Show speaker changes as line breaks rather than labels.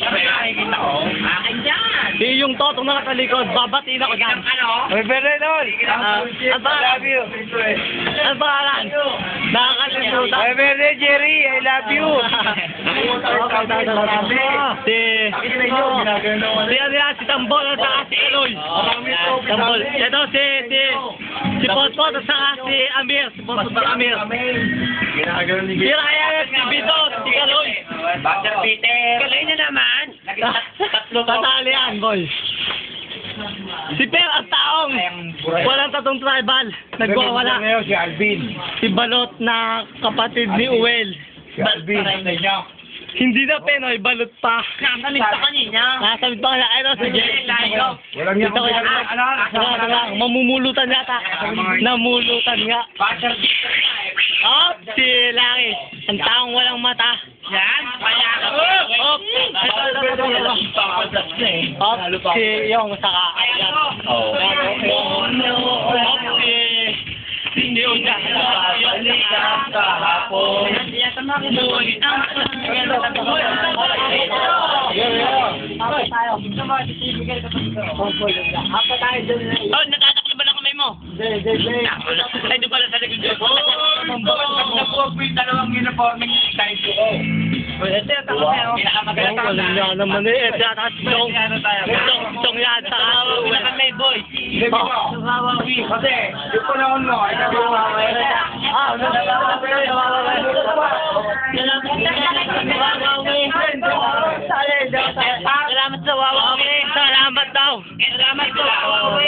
Akin yan.
Si yung totong nakatalikod, babatiin ako dyan.
May pera nun.
Ang pangalan? Ang pangalan? Nakakalimutan.
May pera, Jerry. I love you.
Si ano yan, si Tambol at saka si Eloy. Tambol. Ito si Potpot at saka si Amir. Si Potpot at Amir. Si Ryan, si Bito, si Kaloy.
Bakit Peter? Kaloy na naman.
Tatali yan, boy. Si Per ang taong walang tatong tribal. Nagwawala.
Si Alvin.
Si Balot na kapatid ni Uwel.
Si Alvin.
Hindi na Penoy, balot pa.
Nakamit sa kanina.
Nasabi pa kaya, ito si Jerry.
Walang niya
Dito kaya, mamumulutan yata. Namulutan nga. Si Larry. Ang taong walang mata.
Yan. Kaya ka.
Si Yong saka. Si Uja.
Oh, natataklo ba na kamay mo? Ay, doon pala sa likod dyan. Dalawang uniforming type ko. Ito yung takot niya.
Wala niya naman eh. Ito yata si Chong yan sa ato.
Wala kami, boy.
Kasi, yung panahon mo, ay
Salamat sa Wawawi.
Salamat daw.
Salamat sa Wawawi.